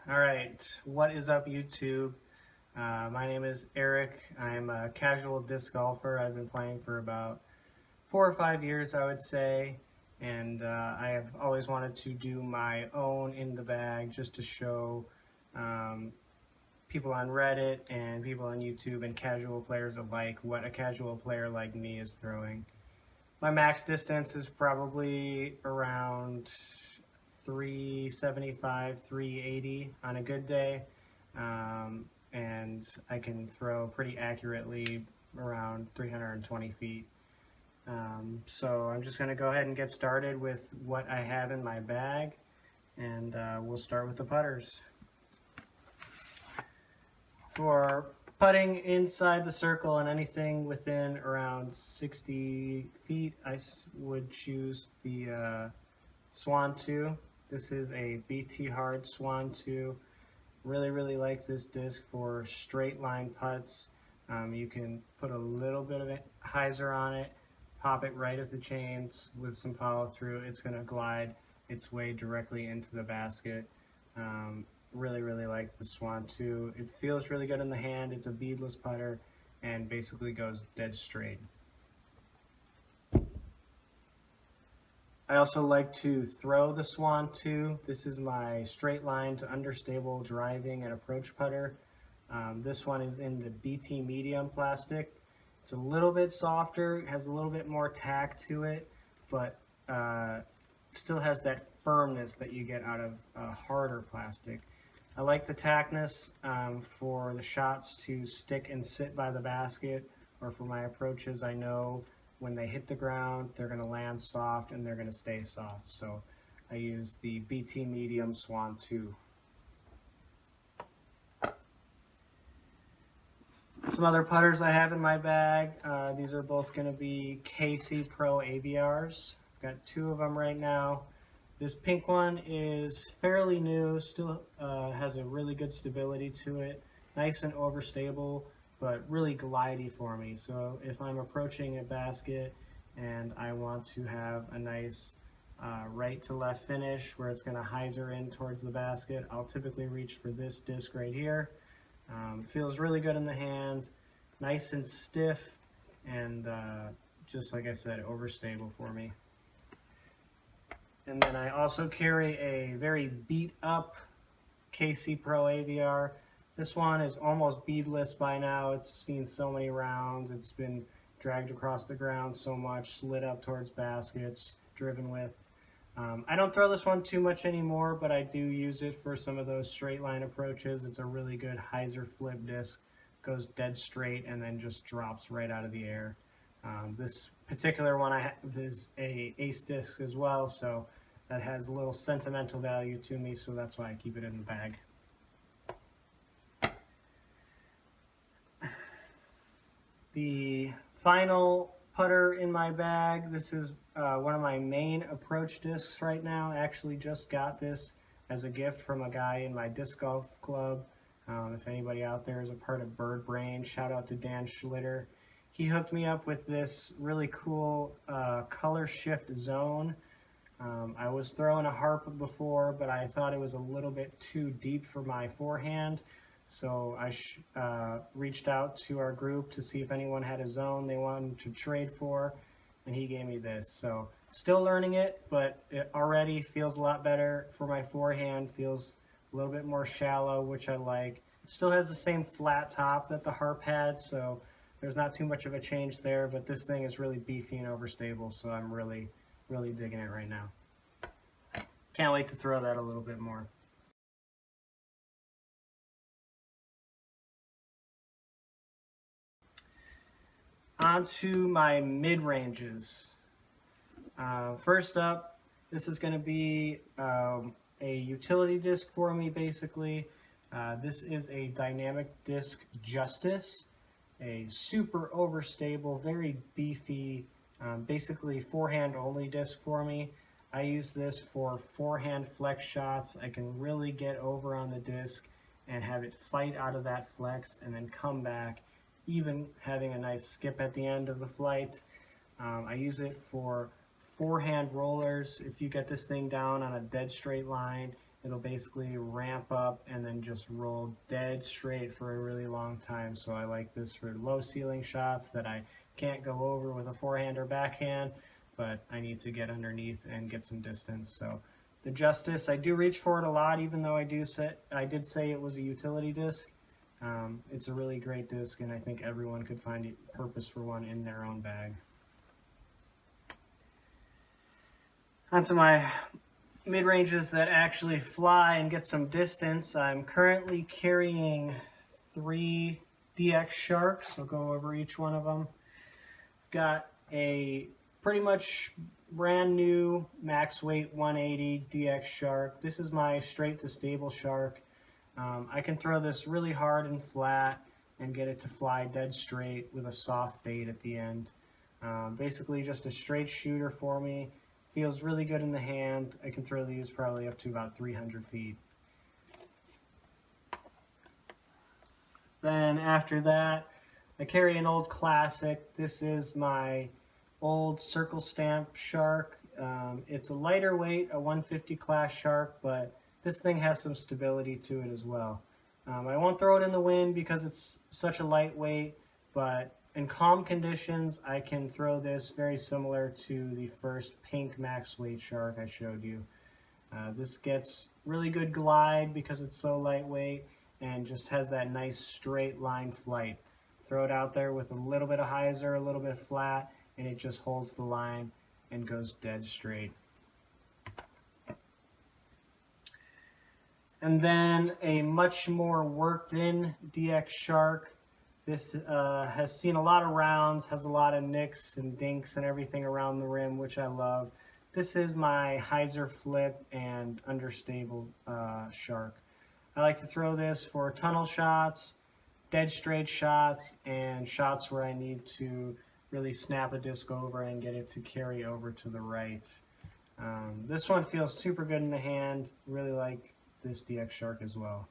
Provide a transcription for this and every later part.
All right, what is up, YouTube? My name is Eric. I'm a casual disc golfer. I've been playing for about 4 or 5 years, I would say, and I have always wanted to do my own in the bag just to show um, people on Reddit and people on YouTube and casual players alike what a casual player like me is throwing. My max distance is probably around 375, 380 on a good day. And I can throw pretty accurately around 320 feet. So I'm just going to go ahead and get started with what I have in my bag, and we'll start with the putters. For putting inside the circle and anything within around 60 feet, I would choose the Swan 2. This is a BT Hard Swan 2. Really like this disc for straight line putts. You can put a little bit of a hyzer on it, pop it right at the chains with some follow through. It's going to glide its way directly into the basket. Really like the Swan 2. It feels really good in the hand. It's a beadless putter and basically goes dead straight. I also like to throw the Swan 2. This is my straight line to understable driving and approach putter. This one is in the BT medium plastic. It's a little bit softer, has a little bit more tack to it, but still has that firmness that you get out of harder plastic. I like the tackness for the shots to stick and sit by the basket, or for my approaches. I know when they hit the ground, they're going to land soft and they're going to stay soft. So I use the BT Medium Swan 2. Some other putters I have in my bag. These are both going to be KC Pro AVRs. I've got two of them right now. This pink one is fairly new, still has a really good stability to it. Nice and overstable, but really glidey for me. So if I'm approaching a basket and I want to have a nice right to left finish where it's going to hyzer in towards the basket, I'll typically reach for this disc right here. Feels really good in the hand, nice and stiff, and just like I said, overstable for me. And then I also carry a very beat up KC Pro AVR. This one is almost beadless by now. It's seen so many rounds. It's been dragged across the ground so much, slid up towards baskets, driven with. I don't throw this one too much anymore, but I do use it for some of those straight line approaches. It's a really good hyzer flip disc. Goes dead straight and then just drops right out of the air. This particular one I have is a ace disc as well, so that has a little sentimental value to me, so that's why I keep it in the bag. The final putter in my bag, this is one of my main approach discs right now. I actually just got this as a gift from a guy in my disc golf club. If anybody out there is a part of Bird Brain, shout out to Dan Schlitter. He hooked me up with this really cool color shift zone. I was throwing a harp before, but I thought it was a little bit too deep for my forehand. So I reached out to our group to see if anyone had a zone they wanted to trade for, and he gave me this. So still learning it, but it already feels a lot better for my forehand, feels a little bit more shallow, which I like. Still has the same flat top that the harp had, so there's not too much of a change there, but this thing is really beefy and overstable, so I'm really digging it right now. Can't wait to throw that a little bit more. On to my mid-ranges. First up, this is going to be a utility disc for me, basically. This is a dynamic disc Justice, a super overstable, very beefy, basically forehand only disc for me. I use this for forehand flex shots. I can really get over on the disc and have it fight out of that flex and then come back, even having a nice skip at the end of the flight. I use it for forehand rollers. If you get this thing down on a dead straight line it'll basically ramp up and then just roll dead straight for a really long time. So I like this for low ceiling shots that I can't go over with a forehand or backhand, but I need to get underneath and get some distance. So the Justice, I do reach for it a lot, even though I did say it was a utility disc. It's a really great disc, and I think everyone could find a purpose for one in their own bag. Onto my mid-ranges that actually fly and get some distance. I'm currently carrying 3 DX Sharks. I'll go over each one of them. I've got a pretty much brand new max weight 180 DX Shark. This is my straight to stable shark. I can throw this really hard and flat and get it to fly dead straight with a soft fade at the end. Basically just a straight shooter for me. Feels really good in the hand. I can throw these probably up to about 300 feet. Then after that, I carry an old classic. This is my old circle stamp shark. It's a lighter weight, a 150 class shark, but this thing has some stability to it as well. I won't throw it in the wind because it's such a lightweight, but in calm conditions, I can throw this very similar to the first pink max weight shark I showed you. This gets really good glide because it's so lightweight and just has that nice straight line flight. Throw it out there with a little bit of hyzer, a little bit flat, and it just holds the line and goes dead straight. And then a much more worked in DX Shark. This has seen a lot of rounds, has a lot of nicks and dinks and everything around the rim, which I love. This is my hyzer flip and understable shark. I like to throw this for tunnel shots, dead straight shots, and shots where I need to really snap a disc over and get it to carry over to the right. This one feels super good in the hand. Really like this DX Shark as well.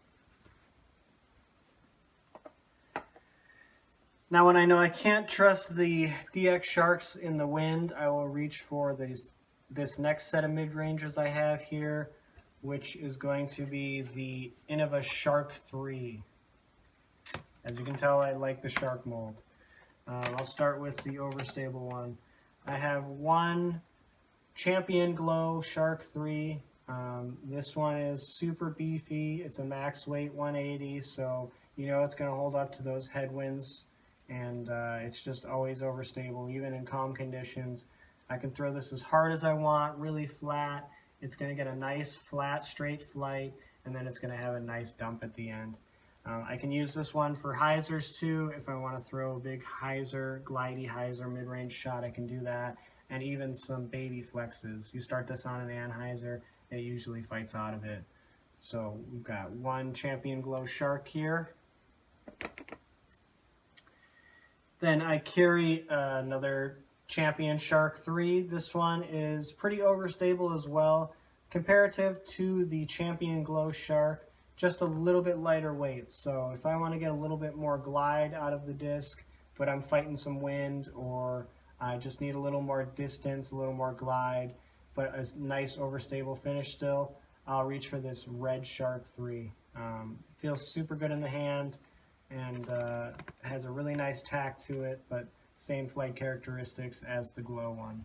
Now when I know I can't trust the DX Sharks in the wind, I will reach for this next set of mid-ranges I have here, which is going to be the Innova Shark 3. As you can tell, I like the shark mold. I'll start with the overstable one. I have one Champion Glow Shark 3. This one is super beefy. It's a max weight 180, so you know it's going to hold up to those headwinds, and it's just always overstable, even in calm conditions. I can throw this as hard as I want, really flat. It's going to get a nice flat straight flight, and then it's going to have a nice dump at the end. I can use this one for hyzers too. If I want to throw a big hyzer, glidey hyzer mid-range shot, I can do that. And even some baby flexes. You start this on an anhyzer, it usually fights out of it. So we've got one Champion Glow Shark here. Then I carry another Champion Shark 3. This one is pretty overstable as well. Comparative to the Champion Glow Shark, just a little bit lighter weight. So if I want to get a little bit more glide out of the disc, but I'm fighting some wind, or I just need a little more distance, a little more glide, but a nice overstable finish still, I'll reach for this red Shark 3. Feels super good in the hand and has a really nice tack to it, but same flight characteristics as the Glow one.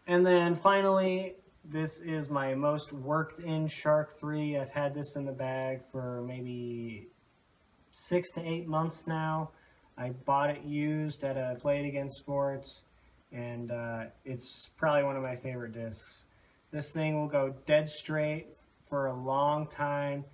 And then finally, this is my most worked in Shark 3. I've had this in the bag for maybe 6 to 8 months now. I bought it used at a Play It Again Sports, and it's probably one of my favorite discs. This thing will go dead straight for a long time.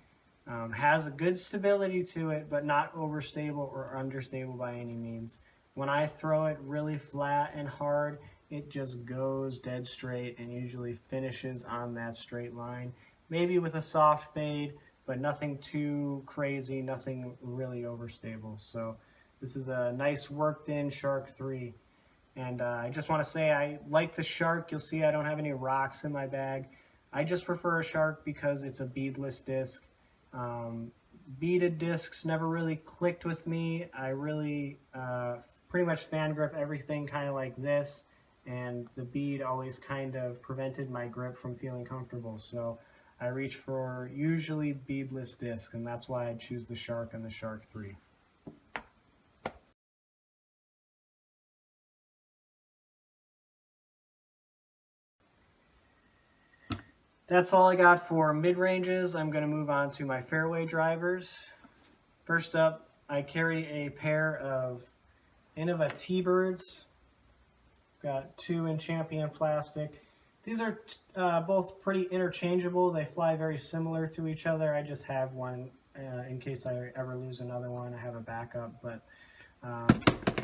Has a good stability to it, but not overstable or understable by any means. When I throw it really flat and hard, it just goes dead straight and usually finishes on that straight line. Maybe with a soft fade, but nothing too crazy, nothing really overstable. So this is a nice worked in Shark 3. And I just want to say I like the Shark. You'll see I don't have any rocks in my bag. I just prefer a Shark because it's a beadless disc. Beaded discs never really clicked with me. I really pretty much fan grip everything kind of like this, and the bead always kind of prevented my grip from feeling comfortable. So I reach for usually beadless discs, and that's why I choose the Shark and the Shark 3. That's all I got for mid-ranges. I'm going to move on to my fairway drivers. First up, I carry a pair of Innova T-Birds. Got 2 in Champion plastic. These are both pretty interchangeable. They fly very similar to each other. I just have one in case I ever lose another one. I have a backup, but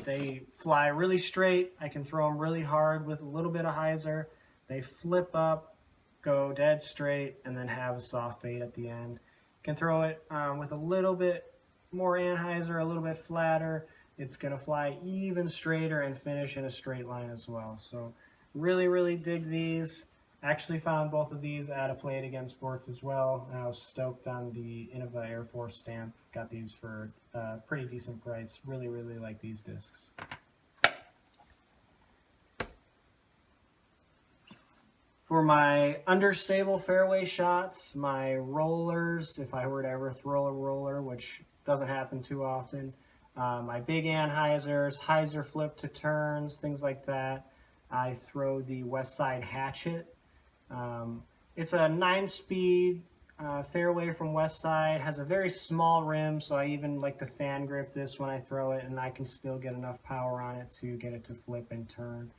they fly really straight. I can throw them really hard with a little bit of hyzer. They flip up, go dead straight, and then have a soft fade at the end. You can throw it with a little bit more anhyzer, a little bit flatter. It's going to fly even straighter and finish in a straight line as well. So really, really dig these. Actually found both of these at a Play It Again Sports as well. And I was stoked on the Innova Air Force stamp. Got these for a pretty decent price. Really, really like these discs. For my understable fairway shots, my rollers, if I were to ever throw a roller, which doesn't happen too often, my big anhyzers, hyzer flip to turns, things like that. I throw the West Side Hatchet. It's a 9-speed fairway from West Side. Has a very small rim, so I even like to fan grip this when I throw it, and I can still get enough power on it to get it to flip and turn.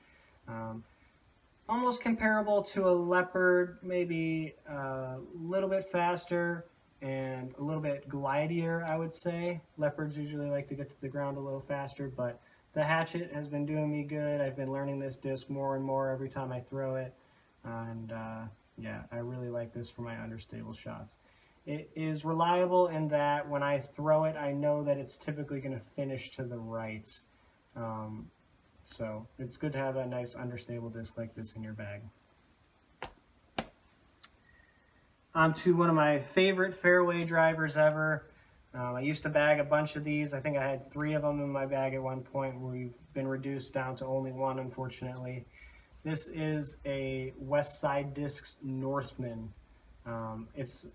Almost comparable to a Leopard, maybe a little bit faster and a little bit glidier, I would say. Leopards usually like to get to the ground a little faster, but the Hatchet has been doing me good. I've been learning this disc more and more every time I throw it, and yeah, I really like this for my understable shots. It is reliable in that when I throw it, I know that it's typically going to finish to the right. So it's good to have a nice understable disc like this in your bag. Onto one of my favorite fairway drivers ever. I used to bag a bunch of these. I think I had 3 of them in my bag at one point. We've been reduced down to only 1, unfortunately. This is a West Side Discs Northman. It's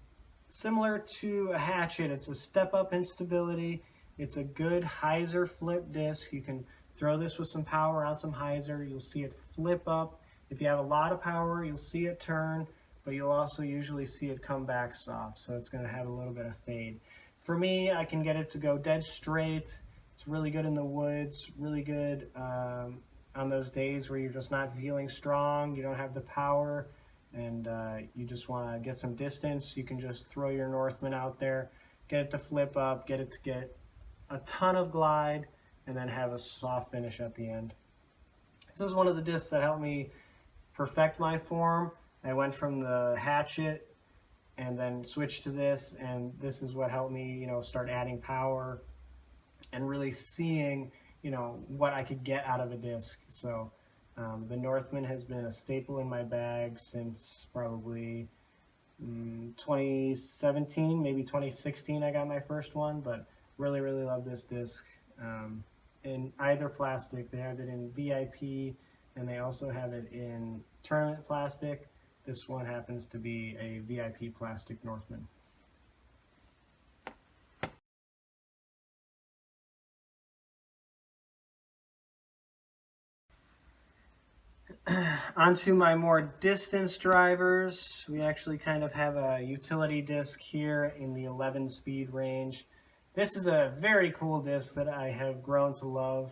similar to a Hatchet. It's a step up in stability. It's a good hyzer flip disc. You can throw this with some power on some hyzer. You'll see it flip up. If you have a lot of power, you'll see it turn, but you'll also usually see it come back soft. So it's going to have a little bit of fade. For me, I can get it to go dead straight. It's really good in the woods, really good on those days where you're just not feeling strong, you don't have the power, and you just want to get some distance. You can just throw your Northman out there, get it to flip up, get it to get a ton of glide, and then have a soft finish at the end. This is one of the discs that helped me perfect my form. I went from the Hatchet and then switched to this, and this is what helped me, start adding power and really seeing, what I could get out of a disc. So the Northman has been a staple in my bag since probably 2017, maybe 2016 I got my first one, but really, really love this disc. In either plastic. They have it in VIP, and they also have it in tournament plastic. This one happens to be a VIP plastic Northman. Onto my more distance drivers. We actually kind of have a utility disc here in the 11-speed range. This is a very cool disc that I have grown to love.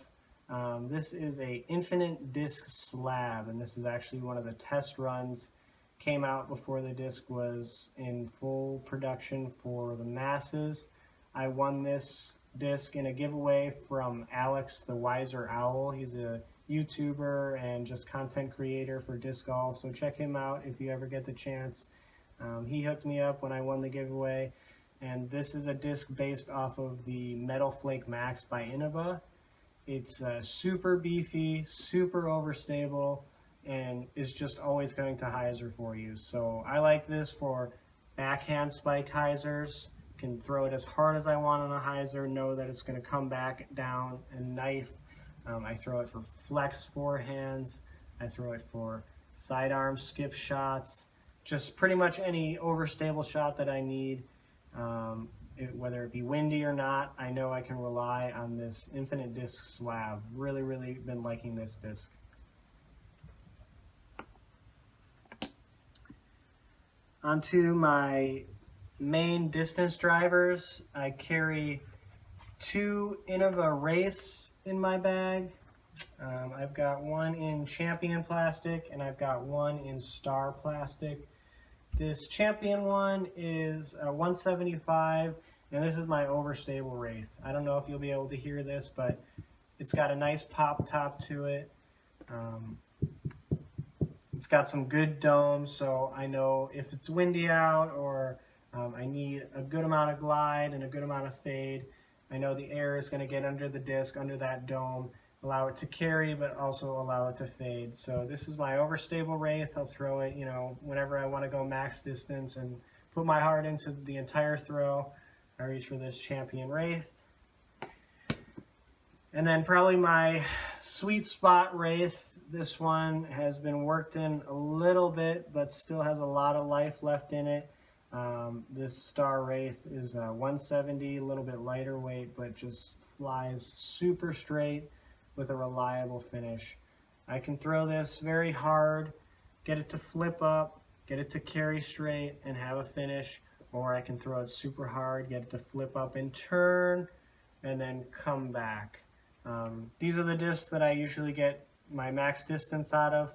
This is a infinite disc slab, and this is actually one of the test runs. Came out before the disc was in full production for the masses. I won this disc in a giveaway from Alex the Wiser Owl. He's a YouTuber and just content creator for disc golf, so check him out if you ever get the chance. He hooked me up when I won the giveaway, and this is a disc based off of the Metal Flake Max by Innova. It's super beefy, super overstable, and is just always going to hyzer for you. So I like this for backhand spike hyzers. Can throw it as hard as I want on a hyzer, know that it's going to come back down and knife. I throw it for flex forehands. I throw it for sidearm skip shots, just pretty much any overstable shot that I need. Whether it be windy or not, I know I can rely on this infinite disc slab. Really, really been liking this disc. Onto my main distance drivers, I carry 2 Innova Wraiths in my bag. I've got one in Champion plastic and I've got one in Star plastic. This Champion one is a 175, and this is my overstable Wraith. I don't know if you'll be able to hear this, but it's got a nice pop top to it. It's got some good domes, so I know if it's windy out or I need a good amount of glide and a good amount of fade, I know the air is going to get under the disc, under that dome, allow it to carry, but also allow it to fade. So this is my overstable Wraith. I'll throw it, whenever I want to go max distance and put my heart into the entire throw. I reach for this Champion Wraith. And then probably my sweet spot Wraith. This one has been worked in a little bit, but still has a lot of life left in it. This Star Wraith is a 170, a little bit lighter weight, but just flies super straight with a reliable finish. I can throw this very hard, get it to flip up, get it to carry straight and have a finish, or I can throw it super hard, get it to flip up and turn, and then come back. These are the discs that I usually get my max distance out of.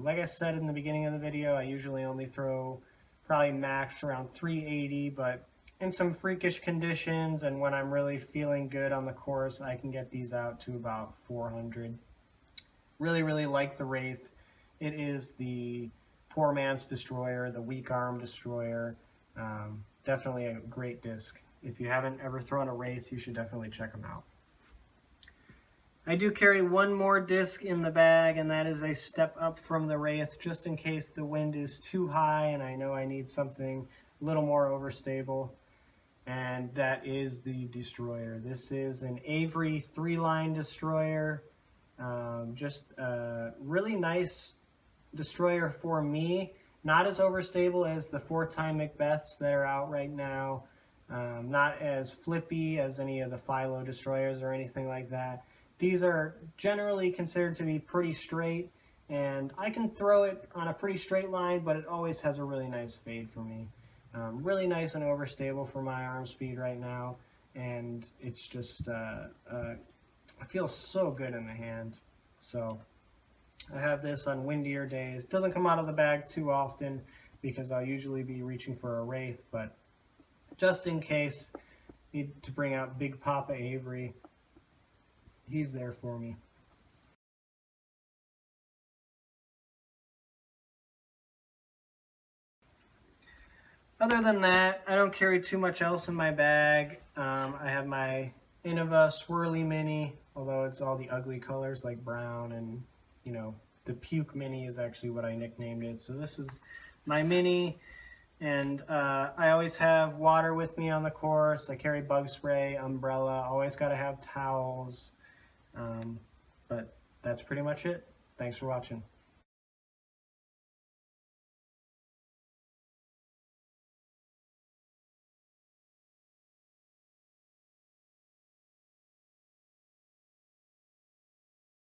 Like I said in the beginning of the video, I usually only throw probably max around 380, but in some freakish conditions and when I'm really feeling good on the course, I can get these out to about 400. Really, really like the Wraith. It is the poor man's destroyer, the weak arm destroyer. Definitely a great disc. If you haven't ever thrown a Wraith, you should definitely check them out. I do carry one more disc in the bag, and that is a step up from the Wraith, just in case the wind is too high and I know I need something a little more overstable. And that is the destroyer. This is an Avery 3-line destroyer. Just a really nice destroyer for me. Not as overstable as the 4-time Macbeths that are out right now. Not as flippy as any of the Philo destroyers or anything like that. These are generally considered to be pretty straight, and I can throw it on a pretty straight line, but it always has a really nice fade for me. Really nice and overstable for my arm speed right now, and it's just, it feels so good in the hand. So I have this on windier days. Doesn't come out of the bag too often because I'll usually be reaching for a Wraith, but just in case, need to bring out Big Papa Avery. He's there for me. Other than that, I don't carry too much else in my bag. I have my Innova Swirly Mini, although it's all the ugly colors like brown and, the Puke Mini is actually what I nicknamed it. So this is my Mini, and I always have water with me on the course. I carry bug spray, umbrella, always got to have towels. But that's pretty much it. Thanks for watching.